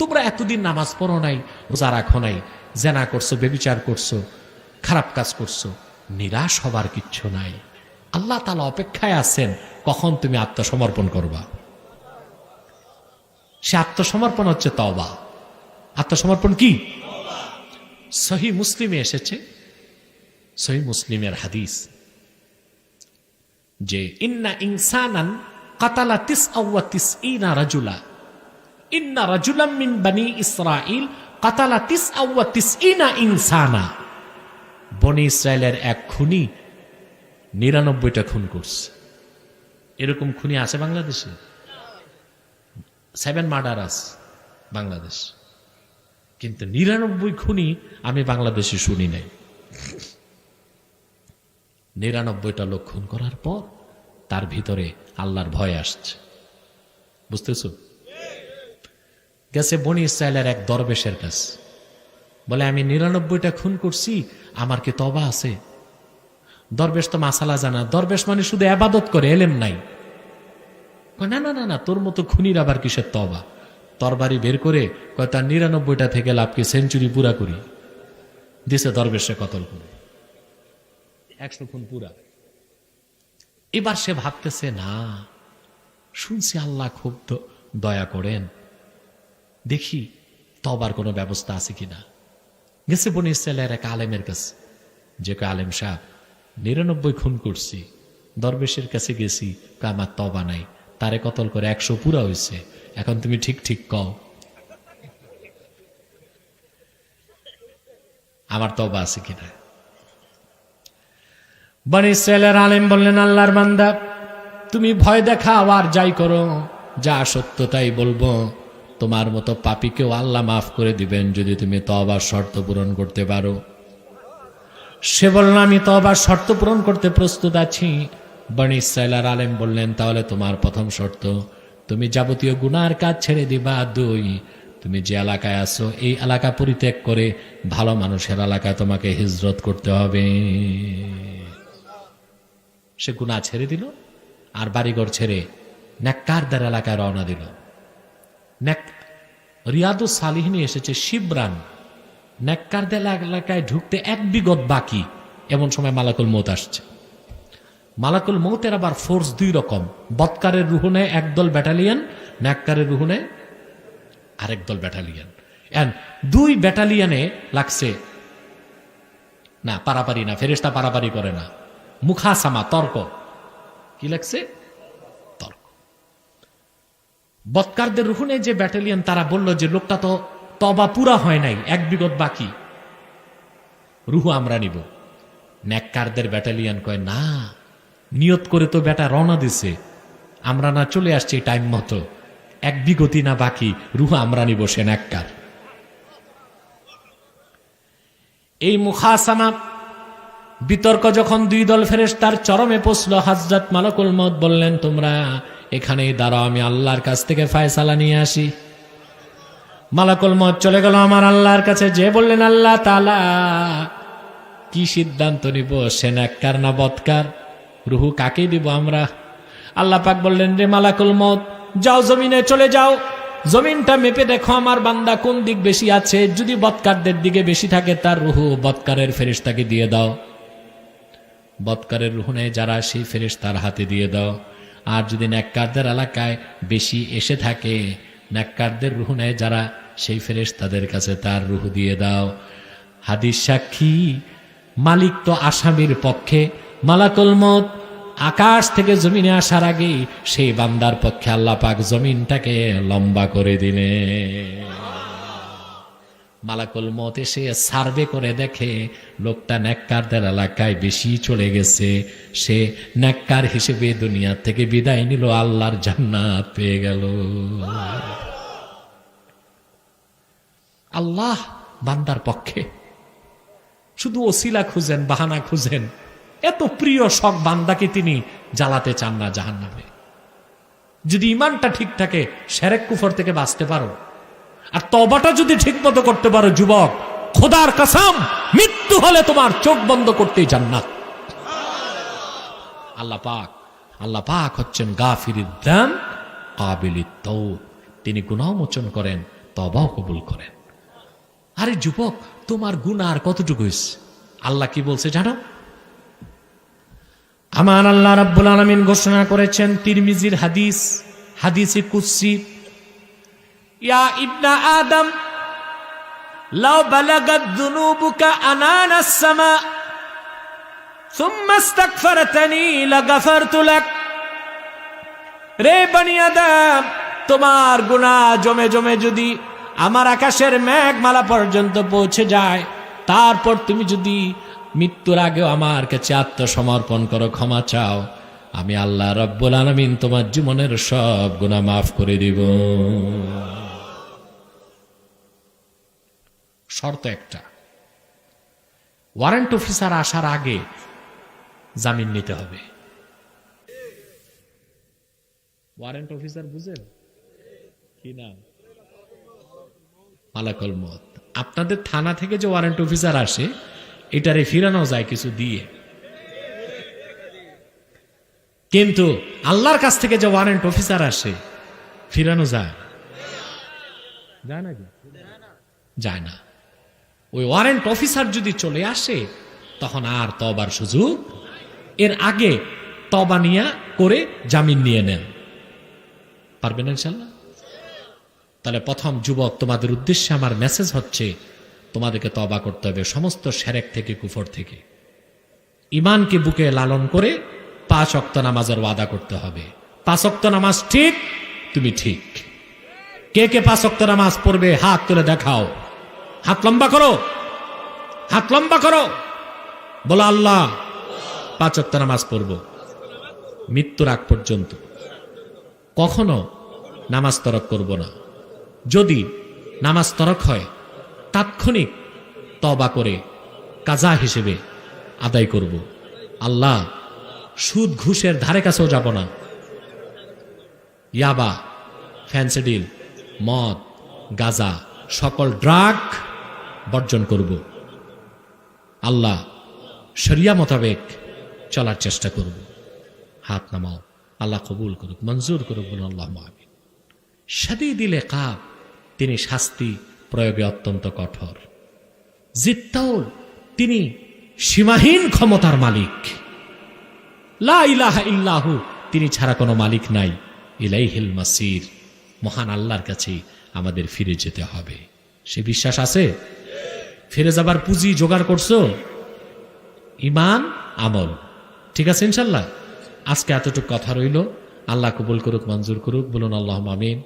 তোমরা এতদিন নামাজ পড়ো নাই, রোজা রাখো নাই, জেনা করছো, ব্যভিচার করছো, খারাপ কাজ করছো, নিরাশ হবার কিচ্ছু নাই। আল্লাহ তাআলা অপেক্ষায় আছেন কখন তুমি আত্মসমর্পণ করবা। সে আত্মসমর্পণ হচ্ছে তওবা। আত্মসমর্পণ কি? সহিহ মুসলিমে এসেছে, সহিহ মুসলিমের হাদিস, যে ইন্না ইনসানান কাতালা তিসআওয়া তিসঈনা রাজুলা, ইন্না রাজুলাম মিন বনি ইসরাঈল কাতালা তিসআওয়া তিসঈনা ইনসানা। বনি ইসরায়েলের এক খুনি ৯৯টা খুন করছে। এরকম খুনি আছে বাংলাদেশে? 7 মার্ডার আছে বাংলাদেশ, কিন্তু ৯৯ খুনি আমি বাংলাদেশে শুনি নাই। ৯৯টা লোক খুন করার পর তার ভিতরে আল্লাহর ভয় আসছে, বুঝতেছ? গেছে বনি ইসরায়েলের এক দরবেশের কাছে, বলে আমি ৯৯টা খুন করছি, আমার কি তওবা আছে? দরবেশ তো মাসালা জানা, দরবেশ মানে শুধু ইবাদত করে, এলেম নাই। না না না না, তোর মতো খুনির আবার কিসের তওবা? তরবারি বের করে কয় তার ৯৯টা থেকে লাভ কি, সেঞ্চুরি পুরা করি। দিছে দরবেশে কতল করে 100 খুন পুরা। এবার সে ভাবতেছে, না শুনছি আল্লাহ খুব দয়া করেন, দেখি তওবার কোনো ব্যবস্থা আছে কিনা। গেছে বনি ইসরায়েলের এক আলেমের কাছে, যে কয় আলেম সাহেব ৯৯ খুন করছি, দরবেশের কাছে গেছি, আমার তওবা নাই, তারে কতল করে 100 পুরা হয়েছে, এখন তুমি ঠিক ঠিক কও আমার তওবা আছে কিনা। বনি ইসরায়েলের আলেম বললেন, আল্লাহর বান্দা তুমি ভয় দেখাও আর যাই করো, যা সত্য তাই বলবো, তোমার মতো পাপীকেও আল্লাহ মাফ করে দিবেন যদি তুমি তওবার শর্ত পূরণ করতে পারো। সে বলল, আমি তওবার শর্ত পূরণ করতে প্রস্তুত আছি। বনি ইসরায়েলের আলেম বললেন, তাহলে তোমার প্রথম শর্ত, তুমি যাবতীয় গুনার কাজ ছেড়ে দিবা। 2, তুমি যে এলাকায় আছো এই এলাকা পরিত্যাগ করে ভালো মানুষের এলাকায় তোমাকে হিজরত করতে হবে। সে গুনাহ ছেড়ে দিল আর বাড়িঘর ছেড়ে নেককারদের এলাকায় রওনা দিল। রিয়াদুস সালিহিনে এসেছে, শিবরান, নেককারদের এলাকায় ঢুকতে 1 বিগত বাকি, এমন সময় মালাকুল মউত আসছে। মালাকুল মউতের আবার ফোর্স 2 রকম, বৎকারের রুহ নেয় একদল ব্যাটালিয়ন, নেককারের রুহ নেয় আরেক দল ব্যাটালিয়ন। 2 ব্যাটালিয়নে লাগছে না পারাপারি না, ফেরেশতা পারাপারি করে না, মুখাসামা, তর্ক। কি লাগছে? তর্ক। বৎকারদের রুহুনে যে ব্যাটালিয়ন, তারা বলল যে লোকটা তো তওবা পুরা হয় নাই, 1 বিগত বাকি, রুহু আমরা নিব। নেককারদের ব্যাটালিয়ন কয়, না, নিয়ত করে তো বেটা রওনা দিছে, আমরা না চলে আসছি টাইম মতো, 1 বিগতি না বাকি, রুহু আমরা নিব। সে নেককার। এই মুখাসামা বিতর্ক যখন 2 দল ফেরেশতার চরমে পৌঁছল, হযরত মালাকুল মউত বললেন, তোমরা এখানেই দাঁড়াও, আমি আল্লাহর কাছ থেকে ফায়সালা নিয়ে আসি। মালাকুল মউত চলে গেল আমার আল্লাহর কাছে, যে বললেন, আল্লাহ তাআলা কি সিদ্ধান্ত নিব, সে নেককার না বৎকার, রুহু কাকে দিব আমরা? আল্লাহ পাক বললেন, রে মালাকুল মউত, যাও জমিনে চলে যাও, জমিনটা মেপে দেখো আমার বান্দা কোন দিক বেশি আছে, যদি বৎকারদের দিকে বেশি থাকে তার রুহু বৎকারের ফেরেশতাকে দিয়ে দাও, বৎকারের রুহু নেয় যারা সেই ফেরেশতার হাতে দিয়ে দাও, আর যদি নেককারদের এলাকায় বেশি এসে থাকে, নেককারদের রুহু নেয় যারা সেই ফেরেশতাদের কাছে তার রুহু দিয়ে দাও। হাদিস সাক্ষী, মালিক তো আসামির পক্ষে। মালাকুল মউত আকাশ থেকে জমিনে আসার আগে সেই বান্দার পক্ষে আল্লাহ পাক জমিনটাকে লম্বা করে দিলেন। মালাকুল মউত এসে সার্ভে করে দেখে লোকটা নেককারদের এলাকায় বেশি চলে গেছে, সে নেককার হিসেবে দুনিয়া থেকে বিদায় নিল, আল্লাহর জান্নাত পেয়ে গেল। আল্লাহ বান্দার পক্ষে। শুধু ওসিলা খুঁজেন, বাহানা খুঁজেন, এত প্রিয় শখ বান্দাকে তিনি জ্বালাতে চান না জাহান্নামে। যদি ইমানটা ঠিক থাকে, শিরক কুফর থেকে বাঁচতে পারো, আর তওবাটা যদি ঠিক মতো করতে পারো, যুবক, খোদার কসম, মৃত্যু হলে তোমার চোখ বন্ধ করতেই জান্নাত। আল্লাহ পাক হচ্ছেন গাফিরুদ যাম কাবিলিত তওব। তিনি গুনাহ মোচন করেন, তওবাও কবুল করেন। আরে যুবক, তোমার গুনাহ আর কতটুকু হইছে? আল্লাহ কি বলছে জানো? আমার আল্লাহ রাব্বুল আলামিন ঘোষণা করেছেন, তিরমিজির হাদিস, হাদিসে কুদসি, ইয়া ইবনা আদম লাউ বালাগাত যুনুবুকা আনানাস সামা সুম্মা ইস্তাগফারতানি লাগাফারতু লাক। রে বনি আদম, তোমার গুনাহ জমে জমে যদি আমার আকাশের মেঘমালা পর্যন্ত পৌঁছে যায়, তারপর তুমি যদি মৃত্যুর আগেও আমার কাছে আত্মসমর্পণ করো, ক্ষমা চাও, আমি আল্লাহ রাব্বুল আলামিন তোমার জীবনের সব গুনাহ মাফ করে দিব। শর্ত একটা, ওয়ারেন্ট অফিসার আসার আগে জামিন নিতে হবে। ওয়ারেন্ট অফিসার বুঝেন কি না? মালাকুল মউত। আপনাদের থানা থেকে যে ওয়ারেন্ট অফিসার আসে, এটারে ফিরানো যায় কিছু দিয়ে, কিন্তু আল্লাহর কাছ থেকে যে ওয়ারেন্ট অফিসার আসে ফিরানো যায় নাকি? যায় না। ওই ওয়ারেন্ট অফিসার যদি চলে আসে তখন আর তওবার সুযোগ। এর আগে তওবা নিয়া করে জামিন নিয়ে নেন, পারবেন ইনশাআল্লাহ? তাহলে প্রথম যুবক, তোমাদের উদ্দেশ্যে আমার মেসেজ হচ্ছে, তোমাদেরকে তওবা করতে হবে সমস্ত শিরক থেকে, কুফর থেকে। ঈমানকে বুকে লালন করে 5 ওয়াক্ত নামাজের ওয়াদা করতে হবে। 5 ওয়াক্ত নামাজ ঠিক, তুমি ঠিক। কে কে 5 ওয়াক্ত নামাজ পড়বে হাত তুলে দেখাও। হাত লম্বা করো, হাত লম্বা করো, বলো আল্লাহ 5 ওয়াক্ত নামাজ পড়ব মৃত্যুর আগ পর্যন্ত, কখনো নামাজ তরক করব না। যদি নামাজ তরক হয় তাৎক্ষণিক তওবা করে কাজা হিসেবে আদায় করব। আল্লাহ, সুদ ঘুষের ধারে কাছেও যাব না। ইয়াবা, ফ্যান্সিডিল, মদ, গাঁজা, সকল ড্রাগ বর্জন করব। আল্লাহ, শরিয়া মোতাবেক চলার চেষ্টা করব। হাত নামাও, আল্লাহ কবুল করুক, মঞ্জুর করুক, বলুন আল্লাহুম্মা আমিন। শাদীদুল ইকাব, তিনি শাস্তি প্রয়োগে অত্যন্ত কঠোর। জিত্তাউল, তিনি সীমাহীন ক্ষমতার মালিক। লা ইলাহা ইল্লাহু, তিনি ছাড়া কোনো মালিক নাই। ইলাইহিল মাসির, মহান আল্লাহর কাছে আমাদের ফিরে যেতে হবে। সে বিশ্বাস আছে? ফিরে যাবার পুঁজি জোগাড় করছো? ঈমান, আমল, ঠিক আছে ইনশাআল্লাহ? আজকে এতটুকু কথা রইল। আল্লাহ কবুল করুক, মঞ্জুর করুক, বলুন আল্লাহুম্মা আমিন।